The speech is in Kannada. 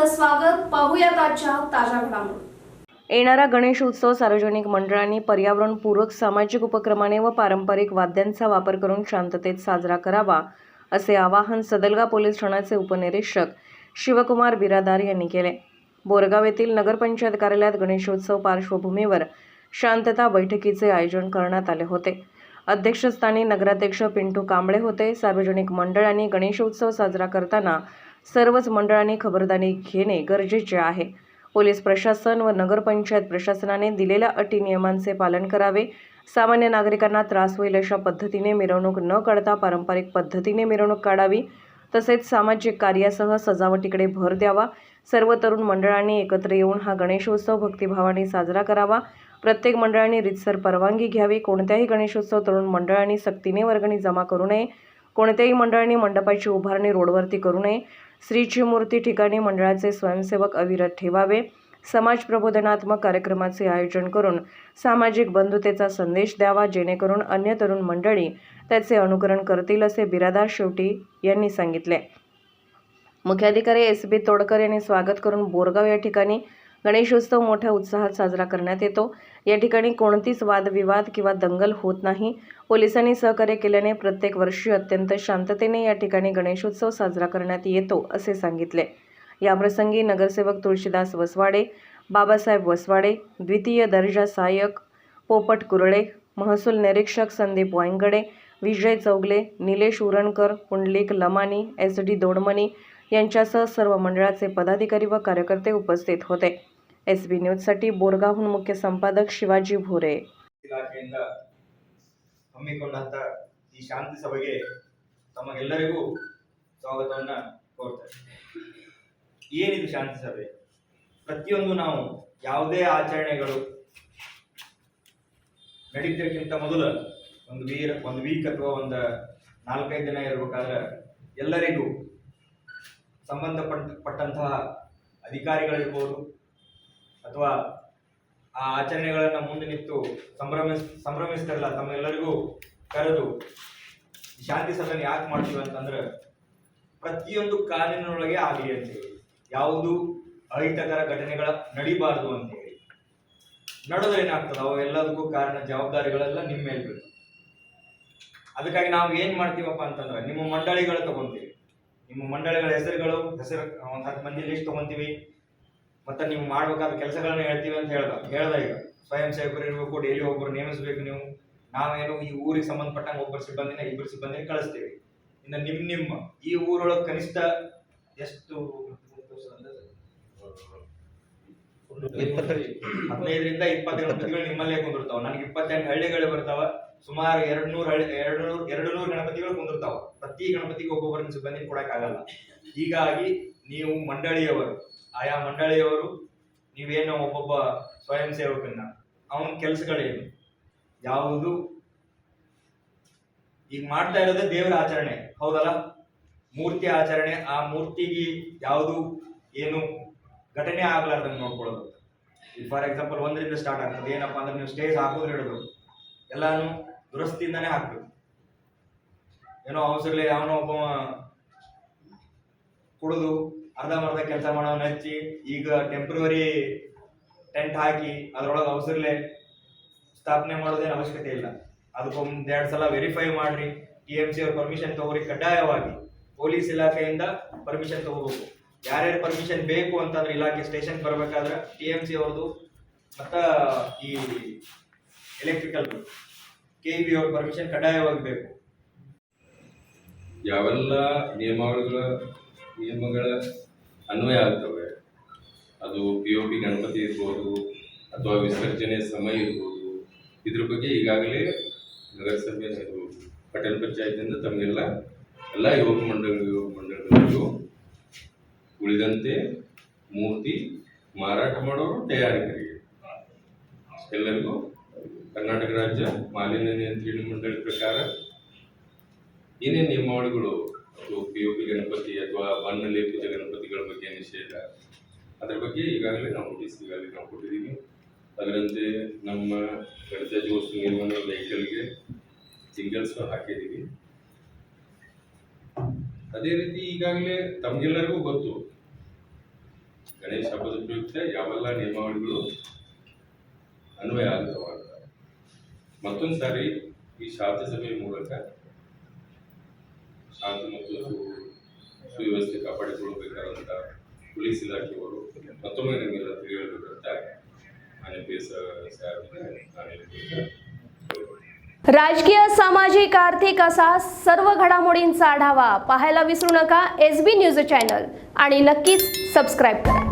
आपलं स्वागत. पाहूयात आजच्या ताज्या घडामोडी. येणारा गणेश उत्सव सार्वजनिक मंडळांनी पर्यावरणपूरक सामाजिक उपक्रमाने व पारंपरिक वाद्यांचा वापर करून शांततेत साजरा करावा असे आवाहन सदलगा पोलीस ठाण्याचे उपनिरीक्षक शिवकुमार बिरादार यांनी केले. बोरगाव येथील नगरपंचायत कार्यालयात गणेशोत्सव पार्श्वभूमीवर शांतता बैठकीचे आयोजन करण्यात आले होते. अध्यक्षस्थानी नगराध्यक्ष पिंटू कांबळे होते. सार्वजनिक मंडळांनी गणेशोत्सव साजरा करताना सर्वच मंडळांनी खबरदारी घेणे गरजेचे आहे. पोलीस प्रशासन व नगरपंचायत प्रशासनाने दिलेल्या अटी नियमांचे पालन करावे. सामान्य नागरिकांना त्रास होईल अशा पद्धतीने मिरवणूक न काढता पारंपरिक पद्धतीने मिरवणूक काढावी. तसेच सामाजिक कार्यासह सजावटीकडे भर द्यावा. सर्व तरुण मंडळांनी एकत्र येऊन हा गणेशोत्सव भक्तिभावाने साजरा करावा. प्रत्येक मंडळांनी रीतसर परवानगी घ्यावी. कोणत्याही गणेशोत्सव तरुण मंडळांनी सक्तीने वर्गणी जमा करू नये. कोणत्याही मंडळांनी मंडपाची उभारणी रोडवरती करू नये. श्रीची मूर्ती ठिकाणी मंडळाचे स्वयंसेवक अविरत ठेवावे. समाज प्रबोधनात्मक कार्यक्रमाचे आयोजन करून सामाजिक बंधुतेचा संदेश द्यावा, जेणेकरून अन्य तरुण मंडळी त्याचे अनुकरण करतील असे बिरादार शेवटी यांनी सांगितले. मुख्याधिकारी एस.बी. तोडकर यांनी स्वागत करून बोरगाव या ठिकाणी गणेशोत्सव मोठ्या उत्साहात साजरा करण्यात येतो. या ठिकाणी कोणतीच वादविवाद किंवा दंगल होत नाही. पोलिसांनी सहकार्य केल्याने प्रत्येक वर्षी अत्यंत शांततेने या ठिकाणी गणेशोत्सव साजरा करण्यात येतो असे सांगितले. याप्रसंगी नगरसेवक तुळशीदास वसवाडे, बाबासाहेब वसवाडे, द्वितीय दर्जा सहाय्यक पोपट कुरळे, महसूल निरीक्षक संदीप वायंगडे, विजय चौगले, निलेश उरणकर, पुंडलिक लमानी, एस.डी. दोडमणी यांच्यासह सर्व मंडळाचे पदाधिकारी व कार्यकर्ते उपस्थित होते. एसबी न्यूजसाठी बोरगावहून मुख्य संपादक शिवाजी भोरे. ಇಲಾಖೆಯಿಂದ ಹಮ್ಮಿಕೊಂಡಂತ ಈ ಶಾಂತಿ ಸಭೆಗೆ ತಮಗೆಲ್ಲರಿಗೂ ಸ್ವಾಗತವನ್ನ ಕೋರ್ತೇನೆ. ಏನಿದು ಶಾಂತಿ ಸಭೆ? ಪ್ರತಿಯೊಂದು ನಾವು ಯಾವುದೇ ಆಚರಣೆಗಳು ನಡೀತಿರಕ್ಕಿಂತ ಮೊದಲು ಒಂದು ವೀಕ್ ಅಥವಾ ಒಂದು 4-5 ದಿನ ಇರಬೇಕಾದ್ರೆ ಎಲ್ಲರಿಗೂ ಸಂಬಂಧಪಟ್ಟಂತಹ ಅಧಿಕಾರಿಗಳಿರ್ಬೋದು ಅಥವಾ ಆ ಆಚರಣೆಗಳನ್ನು ಮುಂದೆ ನಿಂತು ಸಂಭ್ರಮಿಸ್ತಾರಲ್ಲ, ತಮ್ಮೆಲ್ಲರಿಗೂ ಕರೆದು ಶಾಂತಿ ಸಭೆಯನ್ನು ಯಾಕೆ ಮಾಡ್ತೀವಿ ಅಂತಂದ್ರೆ ಪ್ರತಿಯೊಂದು ಕಾನೂನಿನೊಳಗೆ ಆಗಲಿ ಅಂತೇಳಿ, ಯಾವುದು ಅಹಿತಕರ ಘಟನೆಗಳ ನಡಿಬಾರದು ಅಂತೇಳಿ. ನಡೆದ್ರೆ ಏನಾಗ್ತದೆ, ಅವು ಎಲ್ಲದಕ್ಕೂ ಕಾರಣ ಜವಾಬ್ದಾರಿಗಳೆಲ್ಲ ನಿಮ್ಮ ಮೇಲೆ ಬೀಳ್ತವೆ. ಅದಕ್ಕಾಗಿ ನಾವು ಏನ್ ಮಾಡ್ತೀವಪ್ಪ ಅಂತಂದ್ರೆ ನಿಮ್ಮ ಮಂಡಳಿಗಳು ತಗೊಂತೀವಿ. ನಿಮ್ಮ ಮಂಡಳಿಗಳ ಹೆಸರು ಒಂದು 10 ಮಂದಿ ಲಿಸ್ಟ್ ತಗೊಂತೀವಿ. ಮತ್ತೆ ನೀವು ಮಾಡಬೇಕಾದ ಕೆಲಸಗಳನ್ನ ಹೇಳ್ತೀವಿ ಅಂತ ಹೇಳ್ದ ಈಗ ಸ್ವಯಂ ಸೇವಕರು ಇರಬೇಕು, ಡೈಲಿ ಒಬ್ಬರು ನೇಮಿಸಬೇಕು. ನಾವೇನು ಈ ಊರಿಗೆ ಸಂಬಂಧಪಟ್ಟಂಗೆ ಇಬ್ಬರು ಸಿಬ್ಬಂದಿನ ಕಳಿಸ್ತೀವಿ. ಇನ್ನು ನಿಮ್ಮ ಈ ಊರೊಳಗೆ ಕನಿಷ್ಠ ಎಷ್ಟು 15ರಿಂದ 20 ಗಣಪತಿಗಳು ನಿಮ್ಮಲ್ಲೇ ಕುಂದಿರ್ತಾವ. ನನಗೆ 28 ಹಳ್ಳಿಗಳು ಬರ್ತಾವ. ಸುಮಾರು 200 ಗಣಪತಿಗಳು ಕುಂದಿರ್ತಾವ. ಪ್ರತಿ ಗಣಪತಿಗೆ ಒಬ್ಬೊಬ್ಬರ ಸಿಬ್ಬಂದಿ ಕೊಡಕ್ಕಾಗಲ್ಲ. ಹೀಗಾಗಿ ನೀವು ಮಂಡಳಿಯವರು, ಆಯಾ ಮಂಡಳಿಯವರು ನೀವೇನೋ ಒಬ್ಬೊಬ್ಬ ಸ್ವಯಂ ಸೇವಕನ್ನ ಅವನ ಕೆಲಸಗಳೇನು, ಯಾವುದು ಈಗ ಮಾಡ್ತಾ ಇರೋದೇ ದೇವರ ಆಚರಣೆ ಹೌದಲ್ಲ, ಮೂರ್ತಿ ಆಚರಣೆ. ಆ ಮೂರ್ತಿಗೆ ಯಾವುದು ಏನು ಘಟನೆ ಆಗ್ಲಾರ್ದಂಗೆ ನೋಡ್ಕೊಳ್ಳೋದು. ಈಗ ಫಾರ್ ಎಕ್ಸಾಂಪಲ್ 1ರಿಂದ ಸ್ಟಾರ್ಟ್ ಆಗ್ತದೆ. ಏನಪ್ಪಾ ಅಂದ್ರೆ ನೀವು ಸ್ಟೇಜ್ ಹಾಕೋದ್ರೆ ಹಿಡಿದು ಎಲ್ಲಾನು ದುರಸ್ತಿಯಿಂದಾನೇ ಹಾಕ್ಬೇಕು. ಏನೋ ಅವಸರಲೆ ಯಾವನೋ ಒಬ್ಬ ಕುಡಿದು ಅರ್ಧಂಬರ್ಧ ಕೆಲಸ ಮಾಡೋನ್ ಹಚ್ಚಿ ಈಗ ಟೆಂಪ್ರವರಿ ಟೆಂಟ್ ಹಾಕಿ ಅದ್ರೊಳಗೆ ಅವಸರಲೆ ಸ್ಥಾಪನೆ ಮಾಡೋದೇನು ಅವಶ್ಯಕತೆ ಇಲ್ಲ. ಅದಕ್ಕೊಂದ್ 2 ಸಲ ವೆರಿಫೈ ಮಾಡ್ರಿ. TMC ಅವ್ರ ಪರ್ಮಿಷನ್ ತಗೋರಿ. ಕಡ್ಡಾಯವಾಗಿ ಪೊಲೀಸ್ ಇಲಾಖೆಯಿಂದ ಪರ್ಮಿಷನ್ ತಗೋಬೇಕು. ಯಾರ್ಯಾರು ಪರ್ಮಿಷನ್ ಬೇಕು ಅಂತಂದ್ರೆ ಇಲಾಖೆ ಸ್ಟೇಷನ್ ಬರ್ಬೇಕಾದ್ರೆ TMC ಅವ್ರದ್ದು ಮತ್ತ ಈ ಎಲೆಕ್ಟ್ರಿಕಲ್ KEB ಅವ್ರ ಪರ್ಮಿಷನ್ ಕಡ್ಡಾಯವಾಗಿ ಬೇಕು. ಯಾವೆಲ್ಲ ನಿಯಮಗಳ ಅನ್ವಯ ಆಗ್ತವೆ, ಅದು POP ಗಣಪತಿ ಇರ್ಬೋದು ಅಥವಾ ವಿಸರ್ಜನೆ ಸಮಯ ಇರ್ಬೋದು, ಇದ್ರ ಬಗ್ಗೆ ಈಗಾಗಲೇ ನಗರಸಭೆ ಪಟ್ಟಣ ಪಂಚಾಯತಿಂದ ತಮಗೆಲ್ಲ ಯುವಕ ಮಂಡಳಿಗಳಿಗೂ ಉಳಿದಂತೆ ಮೂರ್ತಿ ಮಾರಾಟ ಮಾಡೋರು, ತಯಾರಿಕರಿಗೆ ಎಲ್ಲರಿಗೂ ಕರ್ನಾಟಕ ರಾಜ್ಯ ಮಾಲಿನ್ಯ ನಿಯಂತ್ರಣ ಮಂಡಳಿ ಪ್ರಕಾರ ಏನೇನು ನಿಯಮಾವಳಿಗಳು POP ಗಣಪತಿ ಅಥವಾ ಬಣ್ಣ ಲೇಪಿತ ಗಣಪತಿಗಳ ಬಗ್ಗೆ ನಿಷೇಧ, ಅದರ ಬಗ್ಗೆ ಈಗಾಗಲೇ ನಾವು ನೋಟಿಸ್ ಕೊಟ್ಟಿದ್ದೀವಿ. ಅದರಂತೆ ನಮ್ಮ ಗಣೇಶ ಉತ್ಸವ ನಿರ್ವಹಣೆ ವೆಹಿಕಲ್ಗೆ ಸಿಂಗಲ್ಸ್ ಹಾಕಿದ್ದೀವಿ. ಅದೇ ರೀತಿ ಈಗಾಗಲೇ ತಮಗೆಲ್ಲರಿಗೂ ಗೊತ್ತು ಗಣೇಶ ಹಬ್ಬದ ಪ್ರಯುಕ್ತ ಯಾವೆಲ್ಲ ನಿಯಮಾವಳಿಗಳು ಅನ್ವಯ ಆಗ್ತವ ಅಂತ ಮತ್ತೊಂದು ಸಾರಿ ಈ ಶಾಂತಿ ಸಭೆಯ ಮೂಲಕ ಶಾಂತಿ ಮತ್ತು ಸುವ್ಯವಸ್ಥೆ ಕಾಪಾಡಿಕೊಳ್ಳಬೇಕಾದಂಥ ಪೊಲೀಸ್ ಇಲಾಖೆಯವರು ಮತ್ತೊಮ್ಮೆ ನಮಗೆಲ್ಲ ತಿಳಿಯಬೇಕಂತ माननीय PS साहेब आणि राजकीय, सामाजिक, आर्थिक असा सर्व घडामोडींचा आढावा पाहायला विसरू नका SB न्यूज चॅनल आणि नक्कीच सबस्क्राईब करा.